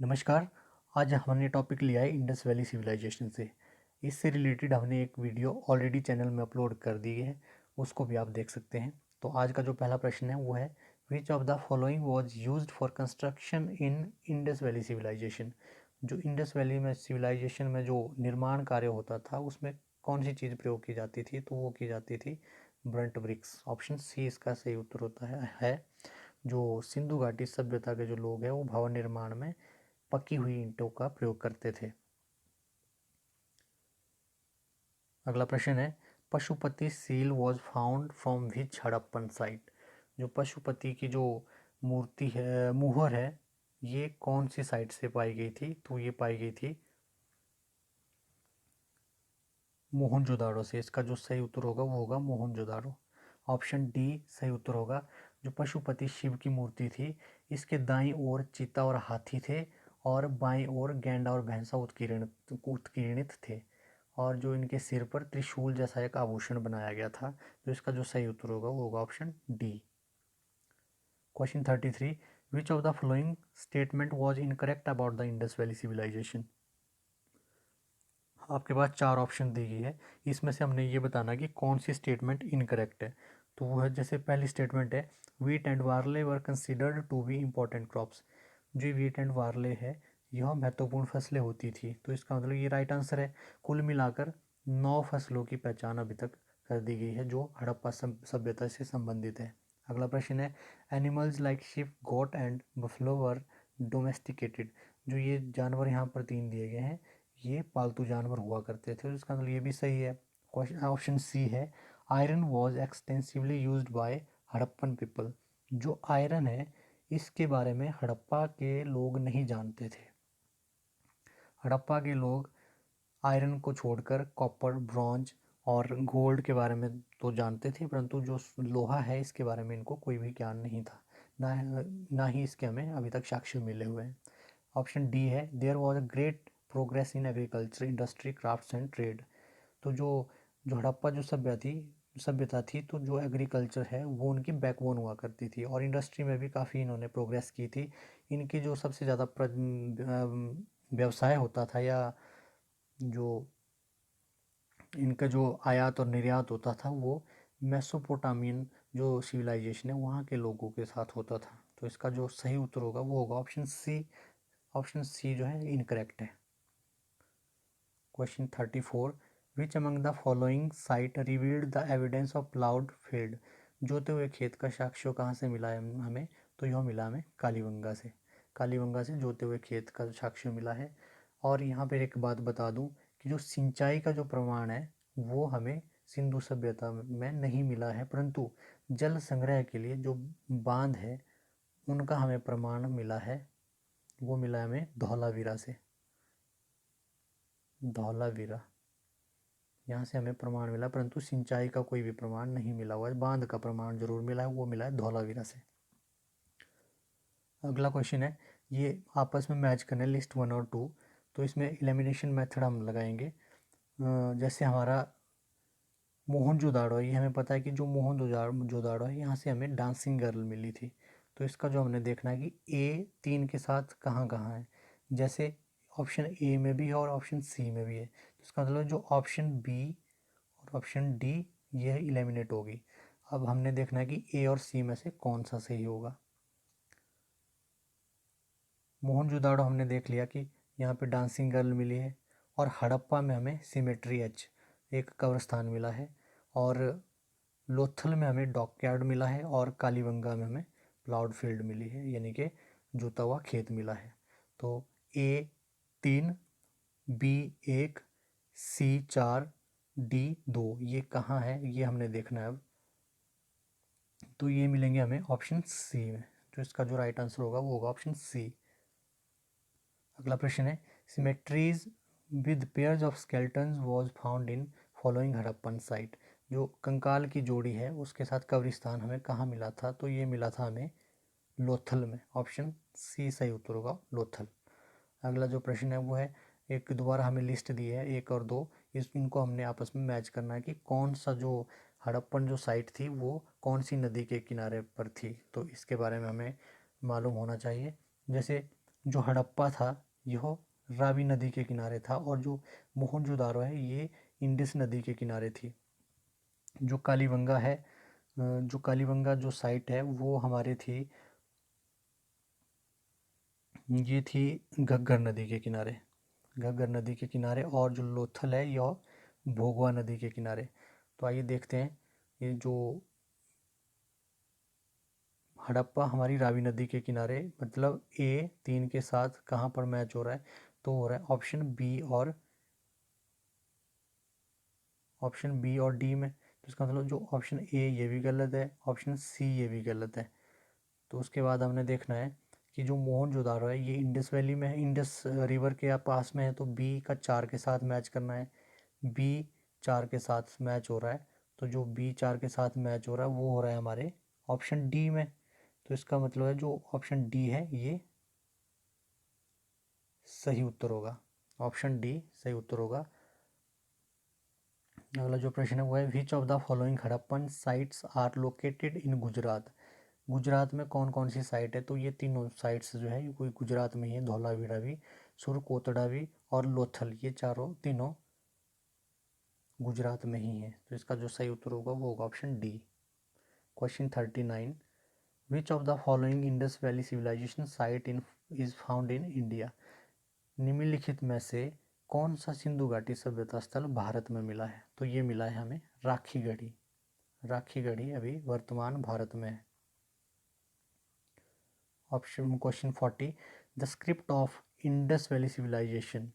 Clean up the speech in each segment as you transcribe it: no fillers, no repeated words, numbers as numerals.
नमस्कार। आज हमने टॉपिक लिया है इंडस वैली सिविलाइजेशन से। इससे रिलेटेड हमने एक वीडियो ऑलरेडी चैनल में अपलोड कर दी है, उसको भी आप देख सकते हैं। तो आज का जो पहला प्रश्न है वो है, which of the following was used for construction in Indus valley civilization. जो इंडस वैली में सिविलाइजेशन में जो निर्माण कार्य होता था उसमें कौन सी चीज़ प्रयोग की जाती थी, तो वो की जाती थी ब्रंट ब्रिक्स। ऑप्शन सी इसका सही उत्तर होता है। जो सिंधु घाटी सभ्यता के जो लोग हैं वो भवन निर्माण में पकी हुई ईंटों का प्रयोग करते थे। अगला प्रश्न है, Pashupati seal was found from which Harappan site. जो पशुपति की जो मूर्ति है, मुहर है, ये कौन सी साइट से पाई गई थी, तो ये पाई गई थी मोहनजोदाड़ो से। इसका जो सही उत्तर होगा वो होगा मोहनजोदाड़ो। ऑप्शन डी सही उत्तर होगा। जो पशुपति शिव की मूर्ति थी, इसके दाईं ओर चीता और हाथी थे और बाईं ओर गैंडा और भैंसा उत्कीर्णित थे। और जो इनके सिर पर त्रिशूल जैसा एक आभूषण बनाया गया था। तो इसका जो सही उत्तर होगा वो होगा option D. Question 33, which of the following statement was incorrect about the Indus valley civilization. आपके पास चार ऑप्शन दी गई है, इसमें से हमने ये बताना कि कौन सी स्टेटमेंट इनकरेक्ट है। तो वो है, जैसे पहली स्टेटमेंट है, wheat and barley were considered to be important crops. जो वीट एंड वार्ले है यह महत्वपूर्ण फसलें होती थी, तो इसका मतलब ये राइट आंसर है। कुल मिलाकर 9 फसलों की पहचान अभी तक कर दी गई है जो हड़प्पा सभ्यता से संबंधित है। अगला प्रश्न है, animals like sheep goat and buffalo were domesticated. जो ये जानवर यहाँ पर तीन दिए गए हैं ये पालतू जानवर हुआ करते थे, तो इसका मतलब ये भी सही है। क्वेश्चन ऑप्शन सी है, iron was extensively used by Harappan people. जो आयरन है इसके बारे में हड़प्पा के लोग नहीं जानते थे। हड़प्पा के लोग आयरन को छोड़कर कॉपर, ब्रॉन्ज और गोल्ड के बारे में तो जानते थे, परंतु जो लोहा है इसके बारे में इनको कोई भी ज्ञान नहीं था। ना ना ही इसके हमें अभी तक साक्ष्य मिले हुए हैं। ऑप्शन डी है, there was a great progress in agriculture, industry, crafts and trade. तो जो जो हड़प्पा जो सभ्यता थी, तो जो एग्रीकल्चर है वो उनकी बैकबोन हुआ करती थी और इंडस्ट्री में भी काफ़ी इन्होंने प्रोग्रेस की थी। इनकी जो सबसे ज़्यादा व्यवसाय होता था, या जो इनका जो आयात और निर्यात होता था वो मेसोपोटामियन जो सिविलाइजेशन है वहाँ के लोगों के साथ होता था। तो इसका जो सही उत्तर होगा वो होगा ऑप्शन सी। ऑप्शन सी जो है इनकरेक्ट है। Question 34, which among the following site revealed the evidence of ploughed field. जोते हुए खेत का साक्ष्य कहाँ से मिला है हमें, तो यह मिला हमें कालीबंगा से। कालीबंगा से जोते हुए खेत का साक्ष्य मिला है। और यहाँ पर एक बात बता दूँ कि जो सिंचाई का जो प्रमाण है वो हमें सिंधु सभ्यता में नहीं मिला है, परंतु जल संग्रह के लिए जो बांध है उनका हमें प्रमाण मिला है। वो मिला है हमें धौलावीरा से। धौलावीरा, यहाँ से हमें प्रमाण मिला, परंतु सिंचाई का कोई भी प्रमाण नहीं मिला हुआ है। बांध का प्रमाण जरूर मिला है, वो मिला है धौलावीरा से। अगला क्वेश्चन है, ये आपस में मैच करने लिस्ट 1 और 2। तो इसमें एलिमिनेशन मेथड हम लगाएंगे। जैसे हमारा मोहनजोदाड़ो है, ये हमें पता है कि जो मोहनजोदाड़ो है यहाँ से हमें डांसिंग गर्ल मिली थी। तो इसका जो हमने देखना है कि ए 3 के साथ कहाँ कहाँ है। जैसे ऑप्शन ए में भी है और ऑप्शन सी में भी है, तो इसका मतलब जो ऑप्शन बी और ऑप्शन डी ये इलेमिनेट होगी। अब हमने देखना है कि ए और सी में से कौन सा सही होगा। मोहनजोदाड़ो हमने देख लिया कि यहाँ पे डांसिंग गर्ल मिली है, और हड़प्पा में हमें सिमेट्री एच एक कब्रस्तान मिला है, और लोथल में हमें डॉकयार्ड मिला है, और कालीबंगा में हमें प्लाउड फील्ड मिली है, यानी कि जोता हुआ खेत मिला है। तो ए 3, बी 1, सी 4, डी 2 ये कहाँ है ये हमने देखना है अब। तो ये मिलेंगे हमें ऑप्शन सी में। तो इसका जो राइट आंसर होगा वो होगा ऑप्शन सी। अगला प्रश्न है, symmetries with pairs of skeletons was found in following Harappan site. जो कंकाल की जोड़ी है उसके साथ कब्रिस्तान हमें कहाँ मिला था, तो ये मिला था हमें लोथल में। ऑप्शन सी सही उत्तर होगा, लोथल। अगला जो प्रश्न है वो है, एक दोबारा हमें लिस्ट दी है 1 और 2, इनको हमने आपस में मैच करना है कि कौन सा जो हड़प्पन जो साइट थी वो कौन सी नदी के किनारे पर थी, तो इसके बारे में हमें मालूम होना चाहिए। जैसे जो हड़प्पा था यह रावी नदी के किनारे था, और जो मोहनजोदारो है ये इंडस नदी के किनारे थी। जो कालीबंगा है, जो कालीबंगा जो साइट है वो हमारे थी, ये थी घग्गर नदी के किनारे, घग्गर नदी के किनारे। और जो लोथल है यह भोगवा नदी के किनारे। तो आइए देखते हैं, ये जो हड़प्पा हमारी रावी नदी के किनारे, मतलब ए 3 के साथ कहाँ पर मैच हो रहा है, तो हो रहा है ऑप्शन बी और डी में। तो इसका मतलब जो ऑप्शन ए ये भी गलत है, ऑप्शन सी ये भी गलत है। तो उसके बाद हमने देखना है कि जो मोहनजोदारो है ये इंडस वैली में है, इंडस रिवर के पास में है, तो बी का 4 के साथ मैच करना है। बी 4 के साथ मैच हो रहा है, तो जो बी 4 के साथ मैच हो रहा है वो हो रहा है हमारे ऑप्शन डी में। तो इसका मतलब है जो ऑप्शन डी है ये सही उत्तर होगा, ऑप्शन डी सही उत्तर होगा। अगला जो प्रश्न है वो है which of the following Harappan sites are located in Gujarat. Gujarat में कौन कौन सी साइट है, तो ये तीनों साइट्स जो है ये कोई गुजरात में ही है, धौलावीरा भी, सुरकोतड़ा भी और लोथल, ये चारों तीनों गुजरात में ही है। तो इसका जो सही उत्तर होगा वो होगा option D. Question 39, which of the following Indus valley civilization site in is found in India. निम्नलिखित में से कौन सा सिंधु घाटी सभ्यता स्थल भारत में मिला है, तो ये मिला है हमें राखी गढ़ी। राखी गढ़ी अभी वर्तमान भारत में है। Option question 40, the script of Indus valley civilization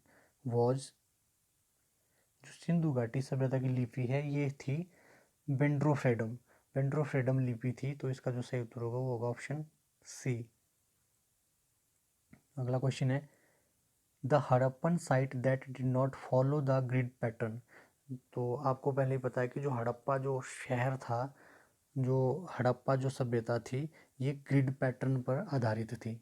was. जो सिंधु घाटी सभ्यता की लिपि है ये थी बेंड्रोफ्रेडम, बेंड्रोफ्रेडम लिपि थी। तो इसका जो सही उत्तर होगा वो होगा ऑप्शन सी। अगला क्वेश्चन है the Harappan site that did not follow the grid pattern. तो आपको पहले ही पता है कि जो हड़प्पा जो शहर था, जो हड़प्पा जो सभ्यता थी ये ग्रिड पैटर्न पर आधारित थी।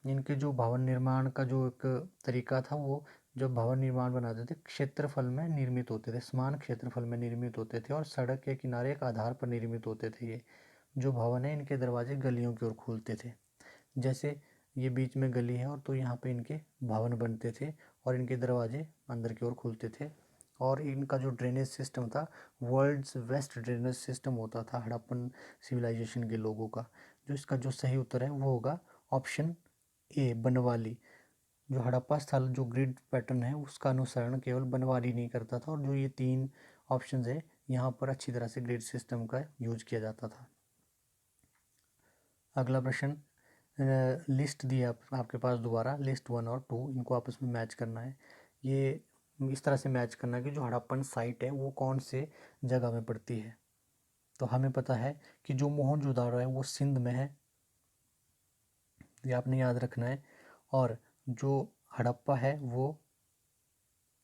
इनके जो भवन निर्माण का जो एक तरीका था वो, जब भवन निर्माण बनाते थे क्षेत्रफल में निर्मित होते थे, समान क्षेत्रफल में निर्मित होते थे, और सड़क के किनारे एक आधार पर निर्मित होते थे। ये जो भवन है इनके दरवाजे गलियों की ओर खुलते थे, जैसे ये बीच में गली है और तो यहाँ पे इनके भवन बनते थे और इनके दरवाजे अंदर की ओर खुलते थे। और इनका जो ड्रेनेज सिस्टम था वर्ल्ड्स बेस्ट ड्रेनेज सिस्टम होता था हड़प्पन सिविलाइजेशन के लोगों का। जो इसका जो सही उत्तर है वो होगा ऑप्शन ए बनवाली। जो हड़प्पा स्थल जो ग्रिड पैटर्न है उसका अनुसरण केवल बनवाली नहीं करता था, और जो ये 3 ऑप्शंस है यहाँ पर अच्छी तरह से ग्रिड सिस्टम का यूज किया जाता था। अगला प्रश्न, लिस्ट दिया आपके पास दोबारा, लिस्ट 1 और 2 इनको आपस में मैच करना है। ये इस तरह से मैच करना है कि जो हड़प्पन साइट है वो कौन से जगह में पड़ती है। तो हमें पता है कि जो मोहनजोदारो है वो सिंध में है, ये आपने याद रखना है। और जो हड़प्पा है वो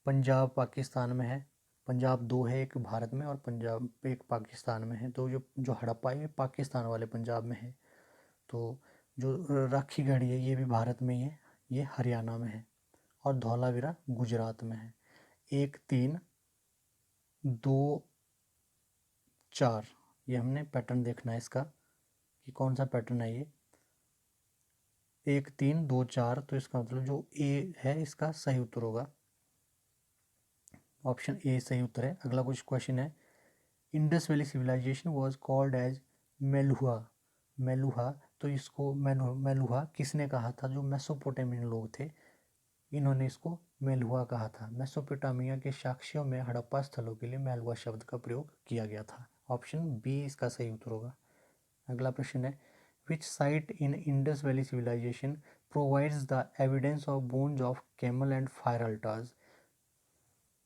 पंजाब पाकिस्तान में है। पंजाब 2 है, एक भारत में और पंजाब एक पाकिस्तान में है। तो जो हड़प्पा है ये पाकिस्तान वाले पंजाब में है। तो जो राखी गढ़ी है ये भी भारत में ही है, ये हरियाणा में है। और धौलावीरा गुजरात में है। 1 3 2 4, ये हमने पैटर्न देखना है इसका कि कौन सा पैटर्न है ये 1 3 2 4। तो इसका मतलब जो ए है इसका सही उत्तर होगा, ऑप्शन ए सही उत्तर है। अगला कुछ क्वेश्चन है Indus valley civilization was called as Meluha. Meluha, तो इसको मेलुहा किसने कहा था, जो मेसोपोटामियन लोग थे इन्होंने इसको मेलुहा कहा था। मेसोपोटामिया के साक्ष्यों में हड़प्पा स्थलों के लिए मेलुहा शब्द का प्रयोग किया गया था। ऑप्शन बी इसका सही उत्तर होगा। अगला प्रश्न है which site in Indus valley civilization provides the evidence of bones of camel and fire altars.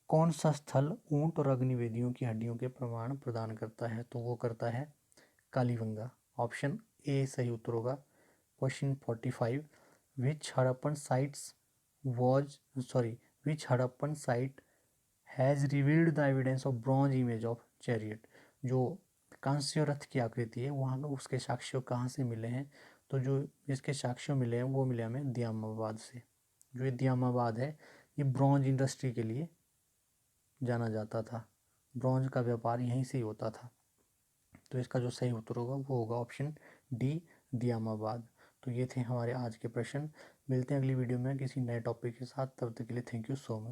कौन सा स्थल ऊंट और अग्निवेदियों की हड्डियों के प्रमाण प्रदान करता है, तो वो करता है कालीबंगा। ऑप्शन ए सही उत्तर होगा। Question 45, which Harappan sites was sorry which Harappan site has revealed the evidence of bronze image of chariot. जो कांस्य रथ की आकृति है वहाँ पे उसके साक्ष्य कहाँ से मिले हैं, तो जो जिसके साक्ष्य मिले हैं वो मिले हमें दियामाबाद से। जो ये दियामाबाद है ये ब्रॉन्ज इंडस्ट्री के लिए जाना जाता था, ब्रॉन्ज का व्यापार यहीं से ही होता था। तो इसका जो सही उत्तर होगा वो होगा ऑप्शन डी दियामाबाद। तो ये थे हमारे आज के प्रश्न। मिलते हैं अगली वीडियो में किसी नए टॉपिक के साथ। तब तक के लिए थैंक यू सो मच।